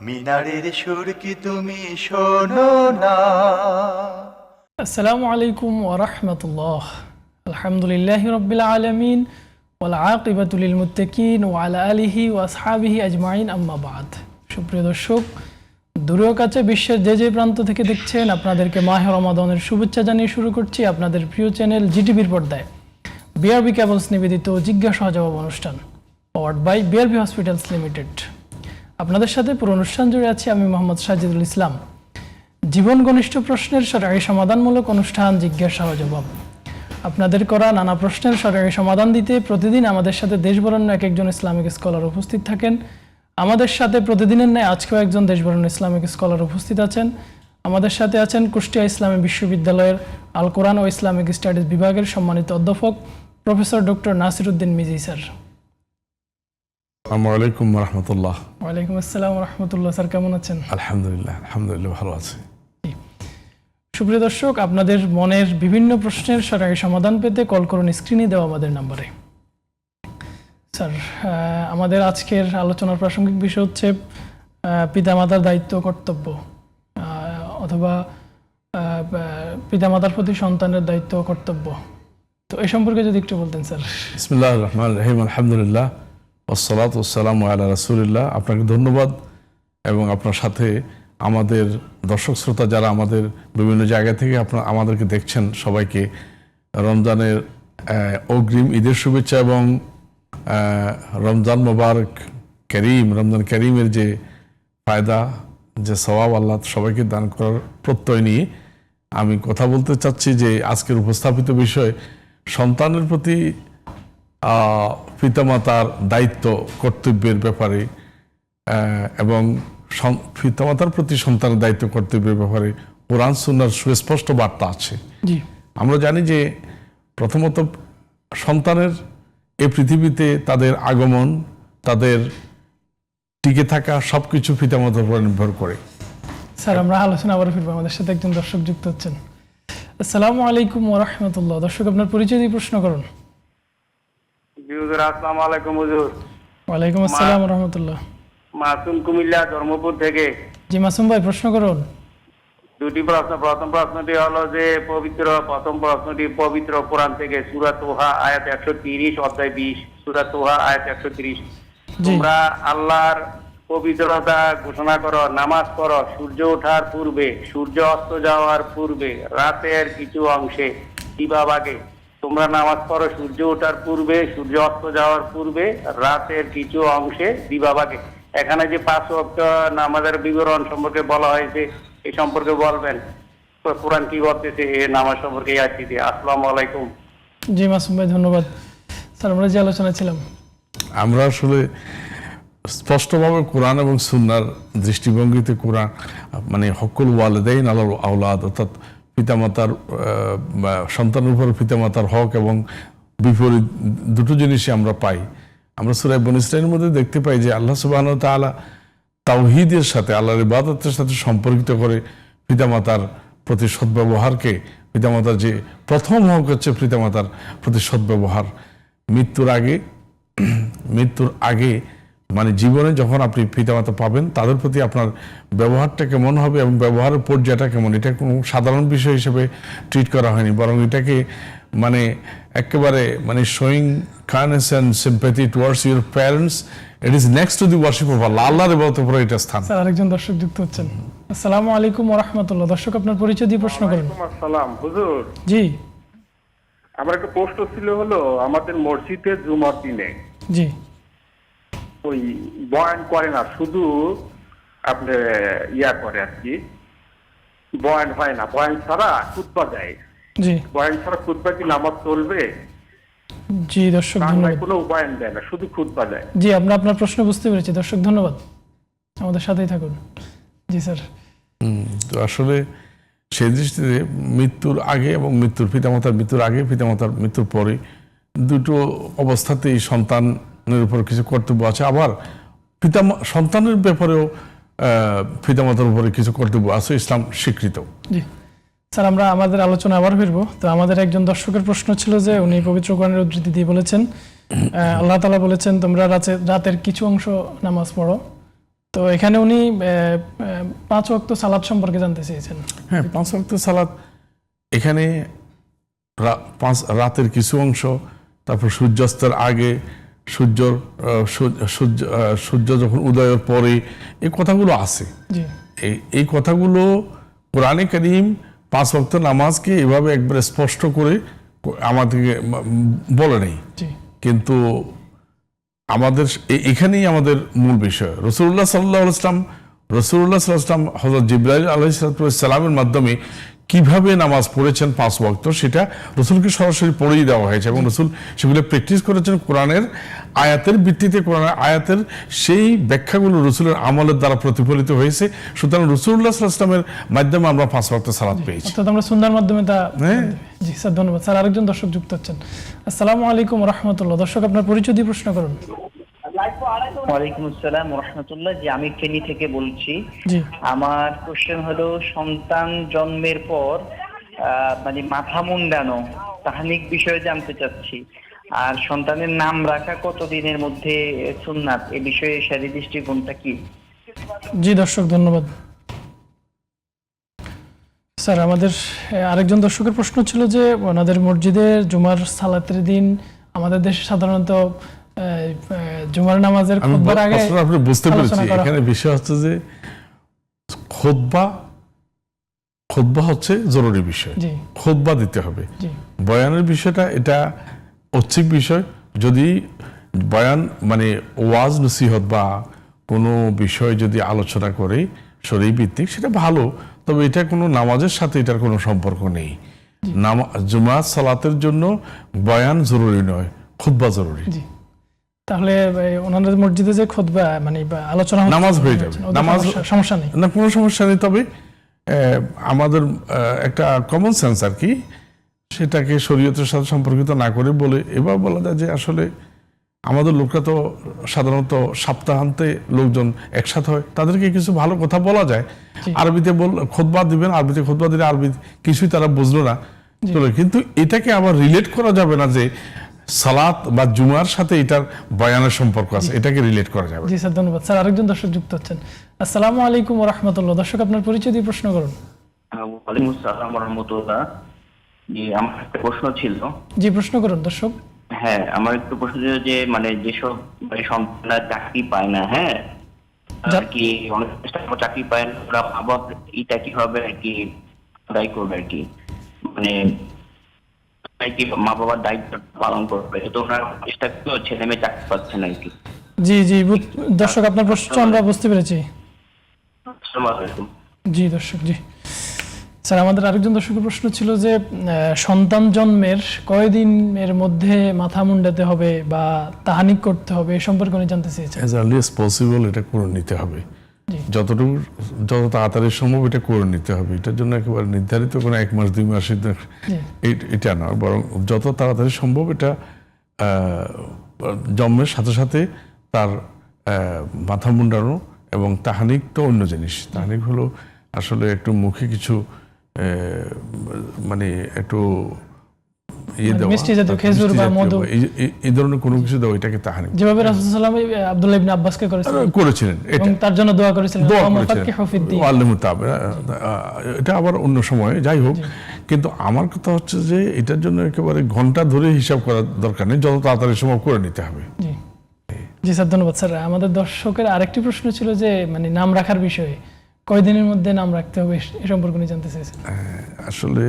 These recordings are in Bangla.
মিনারের সুর কি তুমি শোনো না? আসসালামু আলাইকুম ওয়া রাহমাতুল্লাহ। আলহামদুলিল্লাহি রাব্বিল আলামিন ওয়াল আকিবাতু লিল মুত্তাকিন ওয়া আলা আলিহি ওয়া আসহাবিহি আজমাইন, আম্মা বাদ। সুপ্রিয় দর্শক, দূরেও কাছে বিশ্বের যে যে প্রান্ত থেকে দেখছেন, আপনাদেরকে মাহে রমাদানের শুভেচ্ছা জানিয়ে শুরু করছি আপনাদের প্রিয় চ্যানেল জিটিভির পর্দায় বিআরবি কেবলস নিবেদিত জিজ্ঞাসা জবাব অনুষ্ঠান, powered by BRB hospitals limited. আপনাদের সাথে পুরো অনুষ্ঠান জুড়ে আছি আমি মোহাম্মদ সাজিদুল ইসলাম। জীবন ঘনিষ্ঠ প্রশ্নের সরকারি সমাধানমূলক অনুষ্ঠান জিজ্ঞাসা ও জবাব। আপনাদের করা নানা প্রশ্নের সরকারি সমাধান দিতে প্রতিদিন আমাদের সাথে দেশবরেণ্য এক একজন ইসলামিক স্কলার উপস্থিত থাকেন। আমাদের সাথে প্রতিদিনের ন্যায় আজকেও একজন দেশবরেণ্য ইসলামিক স্কলার উপস্থিত আছেন। আমাদের সাথে আছেন কুষ্টিয়া ইসলামী বিশ্ববিদ্যালয়ের আল কোরআন ও ইসলামিক স্টাডিজ বিভাগের সম্মানিত অধ্যাপক professor doctor Nasir Uddin Mizi sir. আসসালামু আলাইকুম ওয়া রাহমাতুল্লাহ। ওয়ালাইকুম আসসালাম ওয়া রাহমাতুল্লাহ। স্যার কেমন আছেন? আলহামদুলিল্লাহ ভালো আছি। সুপ্রিয় দর্শক, আপনাদের মনের বিভিন্ন প্রশ্নের সরকারি সমাধান পেতে কল করুন স্ক্রিনে দেওয়া আমাদের নম্বরে। স্যার, আমাদের আজকের আলোচনার প্রাসঙ্গিক বিষয় হচ্ছে পিতামাতার দায়িত্ব কর্তব্য, অথবা পিতামাতার প্রতি সন্তানের দায়িত্ব কর্তব্য। তো এই সম্পর্কে যদি একটু বলতেন স্যার। বিসমিল্লাহির রহমানির রহিম, আলহামদুলিল্লাহ ওয়াসসালাতু ওয়াসসালামু আলা রাসূলিল্লাহ। আপনাকে ধন্যবাদ এবং আপনার সাথে আমাদের দর্শক শ্রোতা যারা আমাদের বিভিন্ন জায়গা থেকে আপনারা আমাদেরকে দেখছেন, সবাইকে রমজানের অগ্রিম ঈদের শুভেচ্ছা এবং রমজান মোবারক করিম, রমজান করিমের যে ফায়দা, যে সওয়াব আল্লাহ সবাইকে দান করার প্রত্যয় নিয়ে আমি কথা বলতে চাচ্ছি যে আজকের উপস্থাপিত বিষয় সন্তানের প্রতি পিতামাতার দায়িত্ব কর্তব্যের ব্যাপারে এবং পিতামাতার প্রতি সন্তানের দায়িত্ব কর্তব্যের ব্যাপারে কোরআন সুন্নাহর সুস্পষ্ট বার্তা আছে। আমরা জানি যে প্রথমত সন্তানের এই পৃথিবীতে তাদের আগমন, তাদের টিকে থাকা সবকিছু পিতামাতার উপর নির্ভর করে। স্যার, আমরা আলোচনা আবার ফিরবো। আমাদের সাথে একজন দর্শক যুক্ত হচ্ছেন। আসসালামু আলাইকুম ওয়া রাহমাতুল্লাহ। দর্শক, আপনার পরিচয় দিয়ে প্রশ্ন করুন। জি হুজুর, আসসালামু আলাইকুম হুজুর। ওয়ালাইকুম আসসালাম ওয়া রাহমাতুল্লাহ। মাসুম কুমিল্লা ধর্মপুর থেকে। জি মাসুম ভাই, প্রশ্ন করুন। দুটি প্রশ্ন। প্রথম প্রশ্নটি হলো যে প্রথম প্রশ্নটি পবিত্র কোরআন থেকে সূরা তোহা আয়াত 130 অধ্যায় 20, সূরা তোহা আয়াত 130। তোমরা আল্লাহর পবিত্রতা ঘোষণা করো, নামাজ পড়ো সূর্য ওঠার পূর্বে, সূর্য অস্ত যাওয়ার পূর্বে, রাতের কিছু অংশে দিবাভাগে। তোমরা নামাজ পড়ো সূর্য ওঠার পূর্বে, সূর্য অস্ত যাওয়ার পূর্বে, রাতের কিছু অংশে দিবাভাগে। এখানে যে 5 ওয়াক্ত নামাজের বিবরণ সম্পর্কে বলা হয়েছে, এই সম্পর্কে বলবেন কোরআন কি বলতেছে এই নামাজ সম্পর্কে। আসসালামু আলাইকুম। জি মাসুম ভাই, ধন্যবাদ। স্যার, আমরা যে আলোচনা ছিলাম, আমরা আসলে স্পষ্টভাবে কোরআন এবং সুন্নাহর দৃষ্টিভঙ্গিতে কোরআন মানে হকুল ওয়ালিদাইন আলাল আওলাদ, অর্থাৎ পিতামাতার সন্তানের উপর পিতামাতার হক এবং বিপরীত দুটো জিনিসই আমরা পাই। আমরা সূরা বনী ইসরাঈলের মধ্যে দেখতে পাই যে আল্লাহ সুবহানাহু ওয়া তাআলা তাওহীদের সাথে, আল্লাহর ইবাদতের সাথে সম্পর্কিত করে পিতামাতার প্রতি সদ্ব্যবহারকে, পিতামাতার যে প্রথম হক হচ্ছে পিতামাতার প্রতি সদ্ব্যবহার। মৃত্যুর আগে মানে জীবনে যখন আপনি পিতামাতা পাবেন, তাদের প্রতি আপনার ব্যবহারটা কেমন হবে এবং ব্যবহারের পর্যায়টা কেমন, এটা কোনো সাধারণ বিষয় হিসেবে ট্রিট করা হয়নি, বরং এটাকে মানে একেবারে মানে showing kindness and sympathy towards your parents, it is next to the worship of Allah. আল্লাহর ইবাদতের উপরে এটা স্থান। স্যার, আরেকজন দর্শক যুক্ত হচ্ছেন। আসসালামু আলাইকুম ওয়া রাহমাতুল্লাহ। দর্শক, আপনার পরিচয় দিয়ে প্রশ্ন করুন। আসসালাম হুজুর। জি। আমার একটা প্রশ্ন ছিল হলো, আমাদের মসজিদে জুমার দিনে জি ওই বয়ান করে না, শুধু আপনার করে আর কি, বয়ান হয় না, বয়ান ছাড়া খুতবা দেয়। জি বয়ান ছাড়া খুতবা কি নামাজ চলবে? জি দর্শক, বাংলায় ধন্যবাদ। কোনো বয়ান দেয় না, শুধু খুতবা দেয়। জি, আমরা আপনার প্রশ্ন বুঝতে পেরেছি। দর্শক, ধন্যবাদ, আমাদের সাথেই থাকুন। জি স্যার। তো আসলে সেই দৃষ্টিতে মৃত্যুর আগে এবং পিতামাতার মৃত্যুর আগে, পিতামাতার মৃত্যুর পরে দুটো অবস্থাতেই সন্তানের উপর কিছু কর্তব্য আছে। আবার সন্তানের ব্যাপারেও পিতামাতার উপরে কিছু কর্তব্য আছে, ইসলাম স্বীকৃত। জি স্যার, আমরা আমাদের আলোচনা আবার ফিরবো। তো আমাদের একজন দর্শকের প্রশ্ন ছিল যে উনি পবিত্র কোরআনের উদ্ধৃতি দিয়ে বলেছেন, আল্লাহ তাআলা বলেছেন তোমরা রাতের কিছু অংশ নামাজ পড়ো, তো এখানে উনি 5 ওয়াক্ত সালাত সম্পর্কে জানতে চেয়েছেন। হ্যাঁ, 5 ওয়াক্ত সালাত এখানে রাতের কিছু অংশ, তারপর সূর্যাস্তের আগে, সূর্য যখন উদয়ের পরে, এই কথাগুলো আছে। জি এই কথাগুলো কোরআনে কারীম 5 ওয়াক্ত নামাজকে এভাবে একবার স্পষ্ট করে আমাদেরকে বলে নেই, কিন্তু আমাদের এখানেই আমাদের মূল বিষয়। রাসূলুল্লাহ সাল্লাল্লাহু আলাইহি ওয়াসাল্লাম হযরত জিবরাইল আলাইহিস সালামের মাধ্যমে কিভাবে নামাজ পড়েছেন 5 ওয়াক্ত, সেটা রাসূলকে সরাসরি পড়িয়ে দেওয়া হয়েছে এবং রাসূল সেগুলো প্র্যাকটিস করেছেন কোরআনের আয়াতের ভিত্তিতে। কোরআনের আয়াতের সেই ব্যাখ্যাগুলো রাসূলের আমলের দ্বারা প্রতিফলিত হয়েছে। সুতরাং রাসূলুল্লাহ সাল্লাল্লাহু আলাইহি ওয়াসাল্লামের মাধ্যমে আমরা 5 ওয়াক্ত সালাত পেয়েছি, অর্থাৎ আমরা সুন্নাহর মাধ্যমে তা। জি স্যার, ধন্যবাদ স্যার। আরেকজন দর্শক যুক্ত হচ্ছেন। আসসালামু আলাইকুম ওয়া রাহমাতুল্লাহ। দর্শক, আপনার পরিচয় দিয়ে প্রশ্ন করুন। ওয়ালাইকুম আসসালাম ওয়া রাহমাতুল্লাহ। জি, আমি ফেনী থেকে বলছি। জি, আমার কোশ্চেন হলো, সন্তান জন্মের পর মানে মাথা মুন্ডানো তাহনিক বিষয়ে জানতে চাচ্ছি, আর সন্তানের নাম রাখা কতদিনের মধ্যে সুন্নাত, এ বিষয়ে শরীয়ত দৃষ্টিকোণটা কি? জি দর্শক, ধন্যবাদ স্যার। আমাদের আরেকজন দর্শকের প্রশ্ন ছিল যে ওনাদের মসজিদের জুমার সালাতের দিন আমাদের দেশে সাধারণত জুমার নামাজের খুতবার আগে আপনি বুঝতে পেরেছি। এখানে বিষয় হচ্ছে যে খুতবা হচ্ছে জরুরি বিষয়, খুতবা দিতে হবে। বয়ানের বিষয়টা এটা ঐচ্ছিক বিষয়। যদি বয়ান মানে ওয়াজ নসিহত বা কোনো বিষয় যদি আলোচনা করে শরীয়ত ভিত্তিক, সেটা ভালো, তবে এটা কোনো নামাজের সাথে এটার কোনো সম্পর্ক নেই। জুমার সালাতের জন্য বয়ান জরুরি নয়, খুতবা জরুরি। তাহলে ওনাদের মসজিদে যে খুতবা মানে আলোচনা নামাজ হয়ে যাবে, নামাজ সমস্যা নেই, না কোনো সমস্যা নেই। তবে আমাদের একটা কমন সেন্স আর কি, সেটাকে শরীয়তের সাথে সম্পর্কিত না করে বলে এবার বলা যায় যে আসলে আমাদের লোকরা তো সাধারণত সপ্তাহান্তে লোকজন একসাথে হয়, তাদেরকে কিছু ভালো কথা বলা যায়। আরবিতে খুতবা দিবেন, আরবিতে খুতবা দিলে আরবি কিছুই তারা বুঝলো না, কিন্তু এটাকে আবার রিলেট করা যাবে না যে সালাত বা জুমার সাথে এটার বয়ানের সম্পর্ক আছে, এটাকে রিলেট করা যাবে। জি স্যার, ধন্যবাদ স্যার। আরেকজন দর্শক যুক্ত হচ্ছেন। আসসালামু আলাইকুম ওয়া রাহমাতুল্লাহ। দর্শক, আপনার পরিচয় দিয়ে প্রশ্ন করুন। ওয়ালাইকুম আসসালাম ওয়া রাহমাতুল্লাহ। জি, আমার একটা প্রশ্ন ছিল। জি, প্রশ্ন করুন দর্শক। হ্যাঁ, আমার একটু প্রশ্ন ছিল যে মানে যেসব সন্তানরা চাকরি পায় না, হ্যাঁ আর কি অনেক চাকরি পায় না, ওরা বাবা এটা কি হবে আর কি আদায় করবে আর কি, মানে মা বাবার দায়িত্ব পালন করবে, তো ওনারা চেষ্টা করলেও ছেলে মেয়ে চাকরি পাচ্ছে না আর কি। জি জি দর্শক, আপনার প্রশ্ন আমরা বুঝতে পেরেছি। আসসালামু আলাইকুম। জি দর্শক, জি স্যার, আমাদের আরেকজন দর্শকের প্রশ্ন ছিল যে সন্তান জন্মের কয়দিনের মধ্যে মাথা মুন্ডাতে হবে বা তাহানিক করতে হবে, এ সম্পর্কে উনি জানতে চেয়েছেন। অ্যাজ আর্লি অ্যাজ পসিবল এটা করে নিতে হবে, যত তাড়াতাড়ি সম্ভব এটা করে নিতে হবে। এটার জন্য একেবারে নির্ধারিত কোনো 1 মাস 2 মাস এটা নয়, বরং যত তাড়াতাড়ি সম্ভব এটা জন্মের সাথে সাথে তার মাথা মুন্ডানো। এবং তাহানিক তো অন্য জিনিস। তাহানিক হলো আসলে একটু মুখে কিছু মানে একটু মিষ্টি জাতীয় খেজুর বা মধু, এই ধরনের কোনো কিছু দেওয়া, এটাকে তাহানিক। যেভাবে রাসূল সাল্লাল্লাহু আলাইহি ওয়াসাল্লাম আব্দুল্লাহ ইবনে আব্বাসকে করেছিলেন এবং তার জন্য দোয়া করেছিলেন, এটা আবার অন্য সময় যাই হোক। কিন্তু আমার কথা হচ্ছে যে এটার জন্য একেবারে ঘন্টা ধরে হিসাব করার দরকার নেই, যত তাড়াতাড়ি সম্ভব করে নিতে হবে। জি স্যার, ধন্যবাদ স্যার। আমাদের দর্শকের আরেকটি প্রশ্ন ছিল যে মানে নাম রাখার বিষয়ে কয়দিনের মধ্যে নাম রাখতে হবে, এ সম্পর্কে উনি জানতে চেয়েছেন। আসলে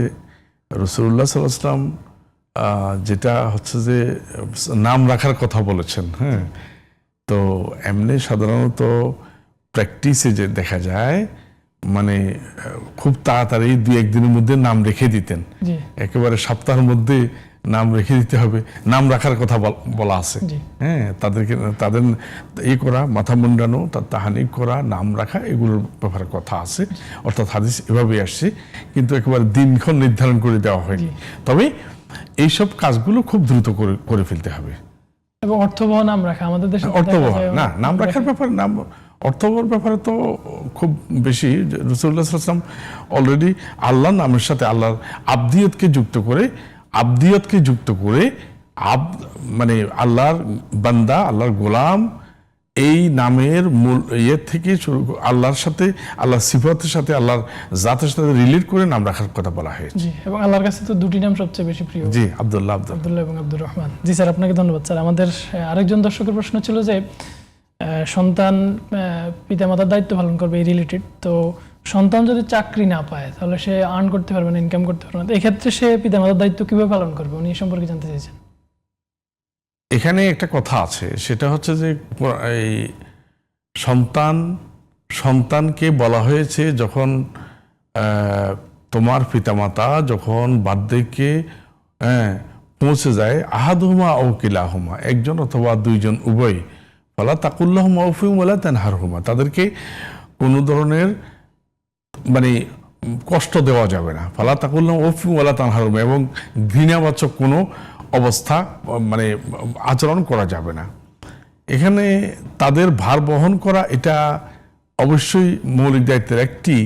রাসূলুল্লাহ সাল্লাল্লাহু আলাইহি ওয়াসাল্লাম যেটা হচ্ছে যে নাম রাখার কথা বলেছেন, হ্যাঁ, তো এমনি সাধারণত প্র্যাকটিসে যে দেখা যায় মানে খুব তাড়াতাড়ি 2-1 দিনের মধ্যে নাম রেখে দিতেন, একেবারে সপ্তাহের মধ্যে নাম রেখে দিতে হবে, নাম রাখার কথা বলা আছে। হ্যাঁ, তাদের করা, মাথা মুন্ডানো, তার তাহানিক করা, নাম রাখা, এগুলোর ব্যাপারে কথা আছে, অর্থাৎ হাদিস এভাবে আসছে, কিন্তু একেবারে দিনক্ষণ নির্ধারণ করে দেওয়া হয়নি। তবে এইসব কাজগুলো খুব দ্রুত করে ফেলতে হবে। এবং অর্থবহ নাম রাখা আমাদের দেশে, অর্থবহ না, নাম রাখার ব্যাপারে, নাম অর্থবহর ব্যাপারে তো খুব বেশি। রাসূলুল্লাহ সাল্লাল্লাহু আলাইহি ওয়াসাল্লাম অলরেডি আল্লাহর নামের সাথে আল্লাহর আবদিয়তকে যুক্ত করে মানে আল্লাহর বান্দা, আল্লাহর গোলাম, এই নামের মূল ইয়ে থেকে শুরু আল্লাহর সাথে, আল্লাহর সিফাতের সাথে, আল্লাহর জাতের সাথে রিলেট করে নাম রাখার কথা বলা হয়েছে। জি, এবং আল্লাহর কাছে তো দুটি নাম সবচেয়ে বেশি প্রিয়, জি, আব্দুল্লাহ এবং আব্দুর রহমান। জি স্যার, আপনাকে ধন্যবাদ। স্যার, আমাদের আরেকজন দর্শকের প্রশ্ন ছিল যে সন্তান পিতামাতার দায়িত্ব পালন করবে এই রিলেটেড, তো সন্তান যদি চাকরি না পায় তাহলে সে আর্ন করতে পারবে না, ইনকাম করতে পারবে না, এক্ষেত্রে সে পিতামাতার দায়িত্ব কিভাবে পালন করবে, উনি এই সম্পর্কে জানতে চাইছেন। এখানে একটা কথা আছে, সেটা হচ্ছে যে এই সন্তানকে বলা হয়েছে যখন তোমার পিতামাতা যখন বার্ধক্যে পৌঁছে যায়, আহাদুহুমা ও কিলাহুমা, একজন অথবা দুইজন উভয়, ফালা তাকুল্লাহুমা উফিম ওয়ালা তানহারহুমা, তাদেরকে কোনো ধরনের মানে কষ্ট দেওয়া যাবে না, ফালা তাকুল্লাহুমা উফিম ওয়ালা তানহারহুমা, এবং ঘৃণাবাচক কোনো অবস্থা মানে আচরণ করা যাবে না। এখানে তাদের ভার বহন করা এটা অবশ্যই মৌলিক দায়িত্বের একটি,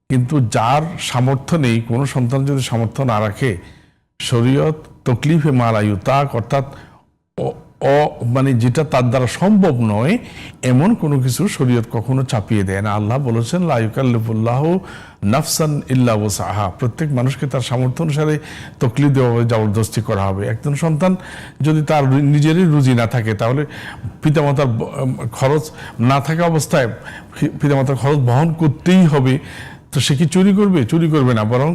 কিন্তু যার সামর্থ্য নেই, কোনো সন্তান যদি সামর্থ্য না রাখে, শরীয়ত তকলিফে মালায়ু তাক, অর্থাৎ মানে যেটা তার দ্বারা সম্ভব নয় এমন কোনো কিছু শরীয়ত কখনো চাপিয়ে দেয় না। আল্লাহ বলেছেন লা ইউকাল্লিফুল্লাহু নাফসান ইল্লা ওয়াসআহা, প্রত্যেক মানুষকে তার সামর্থ্য অনুসারে তকলিফ দেওয়া হবে, জবরদস্তি করা হবে। একজন সন্তান যদি তার নিজেরই রুজি না থাকে, তাহলে পিতামাতার খরচ না থাকা অবস্থায় পিতামাতার খরচ বহন করতেই হবে, তো সে কি চুরি করবে? চুরি করবে না, বরং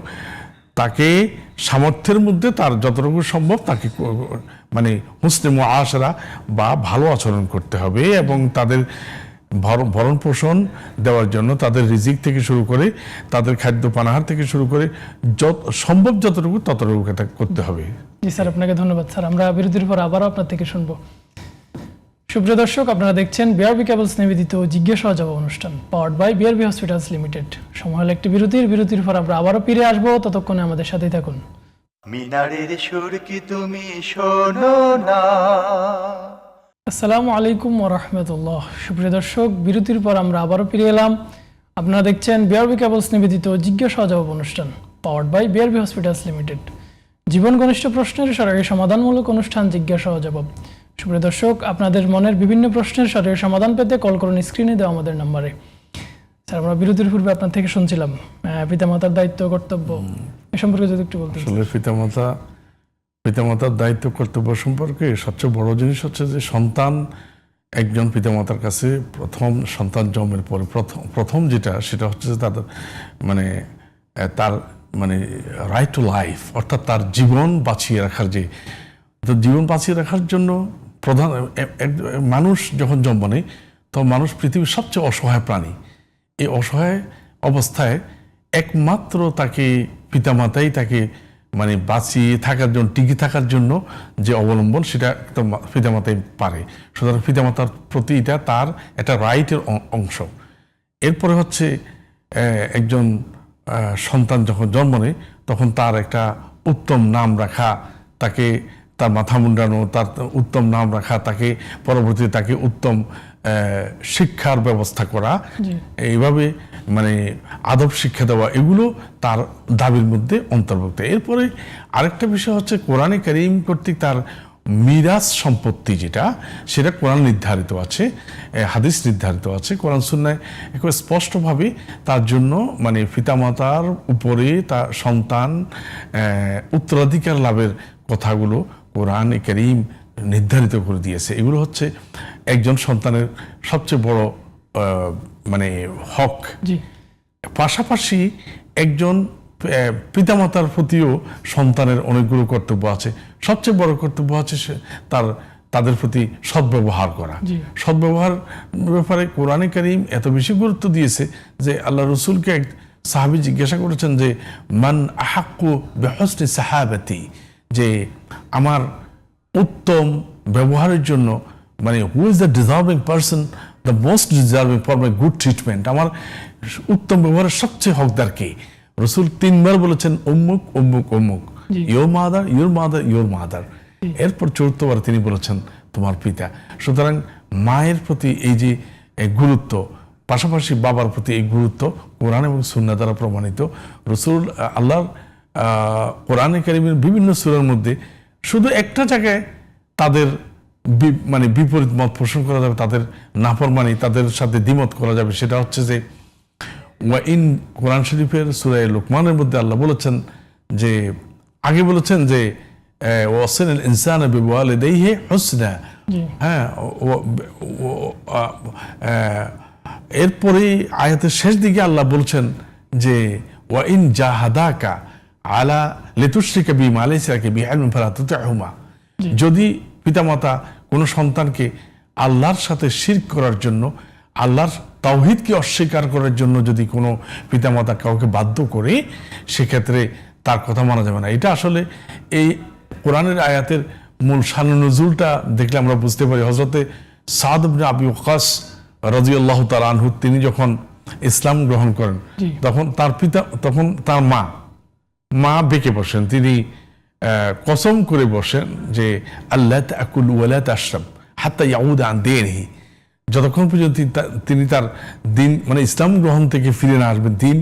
তাকে সামর্থ্যের মধ্যে তার যতটুকু সম্ভব তাকে মানে হুসনে মুআশারা বা ভালো আচরণ করতে হবে, এবং তাদের ভরণ পোষণ দেওয়ার জন্য তাদের রিজিক থেকে শুরু করে, তাদের খাদ্য পানাহার থেকে শুরু করে যত সম্ভব যতটুকু ততটুকু করতে হবে। জি স্যার, আপনাকে ধন্যবাদ। স্যার, আমরা বিরতির পর আবারও আপনার থেকে শুনবো। সুপ্রিয় দর্শক, আপনারা দেখছেন বিআরবি কেবলস নিবেদিত জিজ্ঞাসা ও জবাব অনুষ্ঠান, powered by BRB hospitals limited. সময় হলো একটি বিরতির পর আমরা আবারও ফিরে আসবো, ততক্ষণে আমাদের সাথেই থাকুন। মিনারের সুর কি তুমি শোনো না? আসসালামু আলাইকুম ওয়া রাহমাতুল্লাহ। সুপ্রিয় দর্শক, বিরতির পর আমরা আবারও ফিরে এলাম। আপনারা দেখছেন বিআরবি কেবলস নিবেদিত জিজ্ঞাসা ও জবাব অনুষ্ঠান, powered by BRB hospitals limited. জীবন ঘনিষ্ঠ প্রশ্নের সরাসরি সমাধানমূলক অনুষ্ঠান জিজ্ঞাসা ও জবাব। সুপ্রিয় দর্শক, আপনাদের মনের বিভিন্ন প্রশ্নের সরাসরি সমাধান পেতে কল করুন স্ক্রিনে দেওয়া আমাদের নম্বরে। স্যার, আমরা বিরতির পূর্বে আপনার থেকে শুনছিলাম পিতামাতার দায়িত্ব কর্তব্য, এ সম্পর্কে যদি একটু বলতেন। আসলে পিতামাতার দায়িত্ব কর্তব্য সম্পর্কে সবচেয়ে বড় জিনিস হচ্ছে যে সন্তান একজন পিতামাতার কাছে প্রথম সন্তান জন্মের পরে প্রথম যেটা, সেটা হচ্ছে যে তাদের মানে তার মানে রাইট টু লাইফ, অর্থাৎ তার জীবন বাঁচিয়ে রাখার যে জীবন বাঁচিয়ে রাখার জন্য প্রধান মানুষ যখন জন্ম নেয় তখন মানুষ পৃথিবীর সবচেয়ে অসহায় প্রাণী। এই অসহায় অবস্থায় একমাত্র তাকে পিতামাতাই তাকে মানে বাঁচিয়ে থাকার জন্য, টিকে থাকার জন্য যে অবলম্বন, সেটা পিতামাতাই পারে। সুতরাং পিতামাতার প্রতি এটা তার একটা রাইটের অংশ। এরপরে হচ্ছে একজন সন্তান যখন জন্ম নেয় তখন তার একটা উত্তম নাম রাখা, তাকে তার মাথা মুন্ডানো, তার উত্তম নাম রাখা, তাকে পরবর্তীতে তাকে উত্তম শিক্ষার ব্যবস্থা করা, এইভাবে মানে আদব শিক্ষা দেওয়া, এগুলো তার দাবির মধ্যে অন্তর্ভুক্ত। এরপরে আরেকটা বিষয় হচ্ছে কোরআনে কারীম কর্তৃক তার মিরাস সম্পত্তি যেটা, সেটা কোরআন নির্ধারিত আছে, হাদিস নির্ধারিত আছে, কোরআন সুন্নায় একবার স্পষ্টভাবে তার জন্য মানে পিতামাতার উপরে তার সন্তান উত্তরাধিকার লাভের কথাগুলো কোরআনে কারীম নির্ধারিত করে দিয়েছে। এগুলো হচ্ছে একজন সন্তানের সবচেয়ে বড় মানে হক। পাশাপাশি একজন পিতামাতার প্রতিও সন্তানের অনেকগুলো কর্তব্য আছে। সবচেয়ে বড় কর্তব্য হচ্ছে তাদের প্রতি সদ্ব্যবহার করা। সদ্ব্যবহার ব্যাপারে কোরআনে কারীম এত বেশি গুরুত্ব দিয়েছে যে আল্লাহ রসুলকে এক সাহাবী জিজ্ঞাসা করেছেন যে মান আহাক্কু বিহুসনি সাহাবাতি, যে আমার উত্তম ব্যবহারের জন্য মানে who is the deserving person, the most deserving for my good treatment, আমার উত্তম ব্যবহারের সবচেয়ে হকদার কে? রসুল 3 বার বলেছেন অমুক অমুক অমুক, your mother your mother your mother. এরপর 4বার তিনি বলেছেন তোমার পিতা। সুতরাং মায়ের প্রতি এই যে গুরুত্ব, পাশাপাশি বাবার প্রতি এই গুরুত্ব কোরআন এবং সুন্নাহ দ্বারা প্রমাণিত। রসুল আল্লাহর কোরআনে কারীমের বিভিন্ন সূরার মধ্যে শুধু একটা জায়গায় তাদের মানে বিপরীত মত পোষণ করা যাবে, তাদের নাফরমানি, তাদের সাথে দ্বিমত করা যাবে। সেটা হচ্ছে যে ওয়াইন, কোরআন শরীফের সূরা লুকমানের মধ্যে আল্লাহ বলেছেন যে, আগে বলেছেন যে ওয়াসাইনাল ইনসানা বিওয়ালিদাইহি হুসনা, হ্যাঁ, এরপরে আয়াতের শেষ দিকে আল্লাহ বলছেন যে ওয়াইন জাহাদাকা আলা লিতুশরিকা বিমা লাইসা লাকা বিহি ইলমুন ফালা তুতি'হুমা, যদি পিতামাতা কোনো সন্তানকে আল্লাহর সাথে শিরক করার জন্য, আল্লাহর তাওহীদকে অস্বীকার করার জন্য যদি কোনো পিতামাতা কাউকে বাধ্য করে, সেক্ষেত্রে তার কথা মানা যাবে না। এটা আসলে এই কোরআনের আয়াতের মূল শান নুজুলটা দেখলে আমরা বুঝতে পারি। হযরতে সাদ ইবনে আবি ওয়াক্কাস রাদিয়াল্লাহু তাআলা আনহু, তিনি যখন ইসলাম গ্রহণ করেন, তখন তার মা বেঁকে বসেন, তিনি কসম করে বসেন যে আল্লাহ তাকুল ওয়ালা তাশরাব হাত্তা ইয়াউদ আন দীনিহি, যতক্ষণ পর্যন্ত তিনি তার দিন মানে ইসলাম গ্রহণ থেকে ফিরে না আসবেন, দিন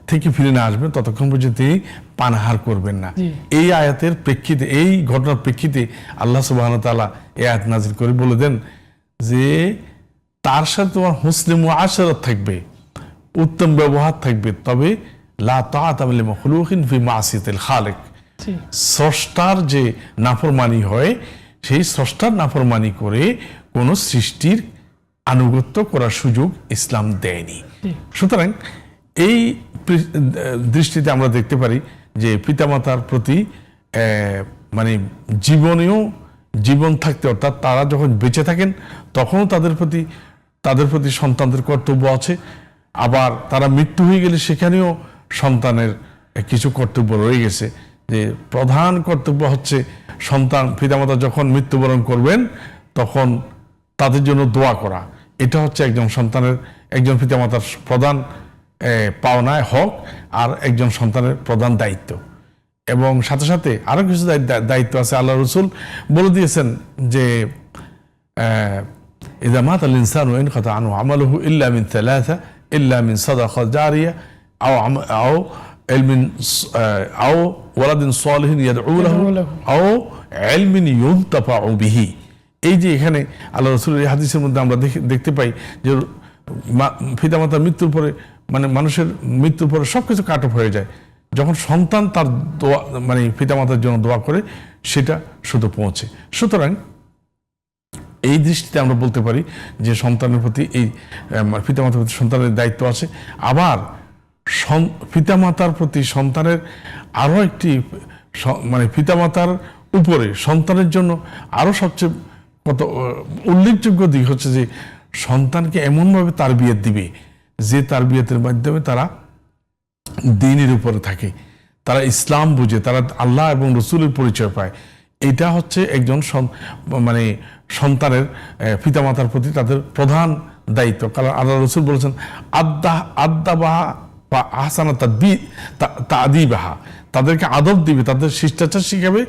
থেকে ফিরে না আসবেন, ততক্ষণ পর্যন্ত তিনি পানাহার করবেন না। এই আয়াতের প্রেক্ষিতে, এই ঘটনার প্রেক্ষিতে আল্লাহ সুবহানাহু ওয়া তাআলা এই আয়াত নাযিল করে বলে দেন যে তার সাথে তোমার হুসনে মুআশারাত থাকবে, উত্তম ব্যবহার থাকবে, তবে লা তাআতা লিল মাখলুকিন ফি মাসিয়াতিল খালিক, স্রষ্টার যে নাফরমানি হয়, সেই স্রষ্টার নাফরমানি করে কোনো সৃষ্টির আনুগত্য করার সুযোগ ইসলাম দেয়নি। সুতরাং এই দৃষ্টিতে আমরা দেখতে পারি যে পিতামাতার প্রতি মানে জীবন থাকতে, অর্থাৎ তারা যখন বেঁচে থাকেন তখনও তাদের প্রতি সন্তানদের কর্তব্য আছে, আবার তারা মৃত্যু হয়ে গেলে সেখানেও সন্তানের কিছু কর্তব্য রয়ে গেছে। যে প্রধান কর্তব্য হচ্ছে পিতামাতা যখন মৃত্যুবরণ করবেন তখন তাদের জন্য দোয়া করা। এটা হচ্ছে একজন পিতামাতার প্রধান পাওনায় হক, আর একজন সন্তানের প্রধান দায়িত্ব। এবং সাথে সাথে আরো কিছু দায়িত্ব আছে। আল্লাহ রাসূল বলে দিয়েছেন যে ইযা মাতাল ইনসানু ইনকাতা আনহু আমালুহু ইল্লা মিন থালাথা, ইল্লা মিন সাদাকা জারিয়া আও ইলমিন আও ওয়ালাদিন সালিহিন ইয়াদউ লাহু আও ইলমিন ইউনতাফাউ বিহি। এই যে এখানে আল্লাহ রাসূলের এই হাদিসের মধ্যে আমরা দেখতে পাই যে পিতামাতার মৃত্যুর পরে, মানে মানুষের মৃত্যুর পরে সবকিছু কাট অফ হয়ে যায়, যখন সন্তান তার দোয়া মানে পিতামাতার জন্য দোয়া করে সেটা শুধু পৌঁছে। সুতরাং এই দৃষ্টিতে আমরা বলতে পারি যে সন্তানের প্রতি, এই পিতামাতার প্রতি সন্তানের দায়িত্ব আছে। আবার পিতামাতার প্রতি সন্তানের আরো একটি, মানে পিতামাতার উপরে সন্তানের জন্য আরো সবচেয়ে কত উল্লেখযোগ্য দিক হচ্ছে যে সন্তানকে এমনভাবে তারবিয়ত দিবে যে তারবিয়তের মাধ্যমে তারা দ্বীনের উপরে থাকে, তারা ইসলাম বুঝে, তারা আল্লাহ এবং রাসূলের পরিচয় পায়। এটা হচ্ছে একজন মানে সন্তানের পিতামাতার প্রতি তাদের প্রধান দায়িত্ব। কারণ আল্লাহ রাসূল বলেছেন আদ্দাবাহা বা আহসানা তাদিবাহা, তাদেরকে আদব দিবে, তাদের শিষ্টাচার শিখাবে,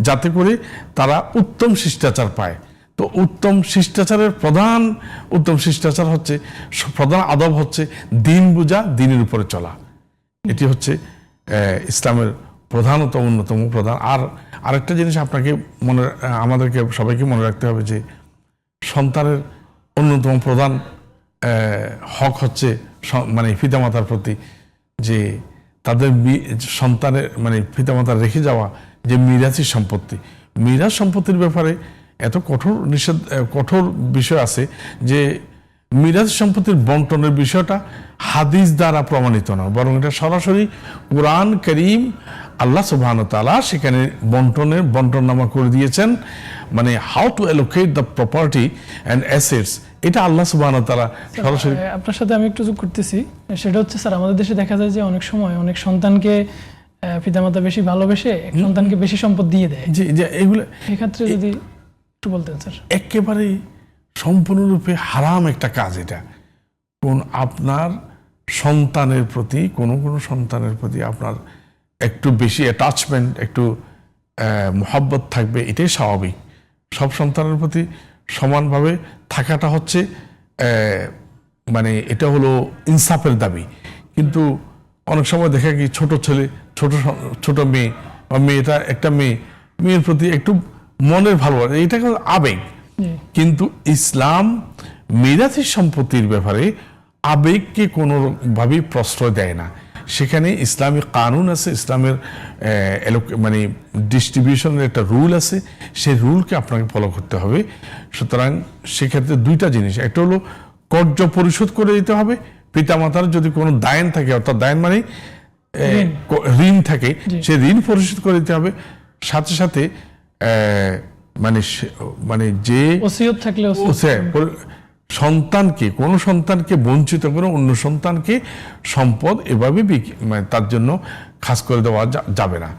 যাতে করে তারা উত্তম শিষ্টাচার পায়। তো উত্তম শিষ্টাচার হচ্ছে, প্রধান আদব হচ্ছে দ্বীন বুঝা, দ্বীনের উপরে চলা। এটি হচ্ছে ইসলামের অন্যতম প্রধান। আর আরেকটা জিনিস আমাদেরকে সবাইকে মনে রাখতে হবে যে সন্তানের অন্যতম প্রধান হক হচ্ছে মানে পিতামাতার প্রতি যে তাদের সন্তানের মানে পিতামাতার রেখে যাওয়া যে মিরাসি সম্পত্তির ব্যাপারে এত কঠোর বিষয় আছে যে মিরাজ সম্পত্তির বন্টনের বিষয়টা হাদিস দ্বারা প্রমাণিত না, বরং এটা সরাসরি কুরআন কারীম আল্লাহ সুবহানাহু ওয়া তাআলা সেখানে বন্টননামা করে দিয়েছেন। মানে how to allocate the property and assets, এটা আল্লাহ সুবহানাহু ওয়া তাআলা সরাসরি। আপনার সাথে আমি একটু যোগ করতেছি, সেটা হচ্ছে স্যার আমাদের দেশে দেখা যায় যে অনেক সময় অনেক সন্তানকে পিতামাতা বেশি ভালোবেসে সন্তানকে বেশি সম্পদ দিয়ে দেয়। যে এগুলো এক্ষেত্রে যদি একটু বলতেন স্যার। একেবারে সম্পূর্ণরূপে হারাম একটা কাজ এটা। আপনার সন্তানের প্রতি কোনো সন্তানের প্রতি আপনার একটু বেশি অ্যাটাচমেন্ট, একটু মোহাব্বত থাকবে, এটাই স্বাভাবিক। সব সন্তানের প্রতি সমানভাবে থাকাটা হচ্ছে মানে এটা হলো ইনসাফের দাবি। কিন্তু অনেক সময় দেখা কি ছোট ছেলে, ছোট মেয়ে বা একটা মেয়ের প্রতি একটু মনের ভালোবাসা, এটা আবেগ, জি। কিন্তু ইসলাম মিরাথী সম্পত্তির ব্যাপারে আবেগকে কোনোভাবেই প্রশ্রয় দেয় না। সেখানে ইসলামী কানুন আছে, ইসলামের মানে ডিস্ট্রিবিউশনের একটা রুল আছে, সেই রুলকে আপনাকে ফলো করতে হবে। সুতরাং সেক্ষেত্রে দুইটা জিনিস, একটা হলো কর্য পরিশোধ করে দিতে হবে। পিতামাতার যদি কোনো দায়ন থাকে, অর্থাৎ দায়ন মানে ঋণ থাকে, সেই ঋণ পরিশোধ করে দিতে হবে। সাথে সাথে মানে যে ওসিয়ত থাকলে সন্তানকে, কোনো সন্তানকে বঞ্চিত করে অন্য সন্তানকে সম্পদ এভাবে মানে তার জন্য খাস করে দেওয়া যাবে না।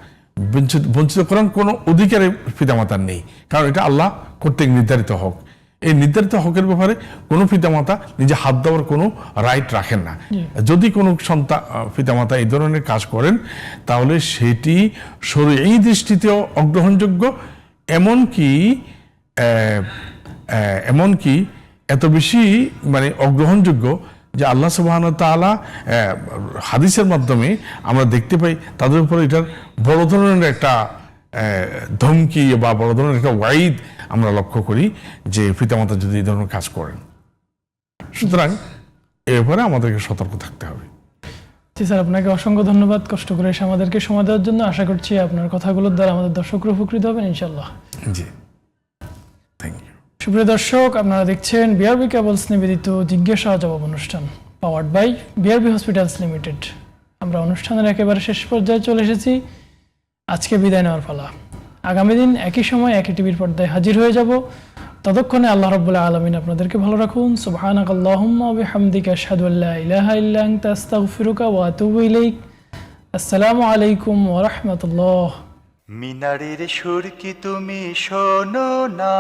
বঞ্চিত করার কোনো অধিকারে পিতামাতার নেই, কারণ এটা আল্লাহ কর্তৃক নির্ধারিত হক। এই নির্ধারিত হকের ব্যাপারে কোনো পিতামাতা নিজে হাত দেওয়ার কোনো রাইট রাখেন না। যদি কোনো পিতামাতা এই ধরনের কাজ করেন তাহলে সেটি শরীয়ী দৃষ্টিতেও অগ্রহণযোগ্য, এমনকি এত বেশি মানে অগ্রহণযোগ্য যে আল্লাহ সুবহানাহু ওয়া তাআলা হাদিসের মাধ্যমে আমরা দেখতে পাই তাদের উপরে এটার বড় ধরনের একটা ধমকি বা বড় ধরনের একটা ওয়াইদ আমরা লক্ষ্য করি যে পিতামাতা যদি এই ধরনের কাজ করেন। সুতরাং এ ব্যাপারে আমাদেরকে সতর্ক থাকতে হবে। জি স্যার, আপনাকে অসংখ্য ধন্যবাদ কষ্ট করে এসে আমাদেরকে সময় দেওয়ার জন্য। আশা করছি আপনার কথাগুলোর দ্বারা আমাদের দর্শকরা উপকৃত হবেন ইনশাআল্লাহ। জি, থ্যাংক ইউ। সুপ্রিয় দর্শক, আপনারা দেখছেন বিআরবি কেবলস নিবেদিত জিজ্ঞাসা জবাব অনুষ্ঠান, powered by BRB hospitals limited. আমরা অনুষ্ঠানের একেবারে শেষ পর্যায়ে চলে এসেছি। আজকে বিদায় নেওয়ার পালা। আগামী দিন একই সময় একই টিভির পর্দায় হাজির হয়ে যাব। ততক্ষণে আল্লাহ রাব্বুল আলামিন আপনাদেরকে ভালো রাখুন। সুবহানাকাল্লাহুম্মা ওয়া বিহামদিকা আশহাদু আল্লা ইলাহা ইল্লা আনতা আস্তাগফিরুকা ওয়া আতুবু ইলাইক। আসসালামু আলাইকুম ওয়া রাহমাতুল্লাহ। মিনারের সুর কি তুমি শোনো না?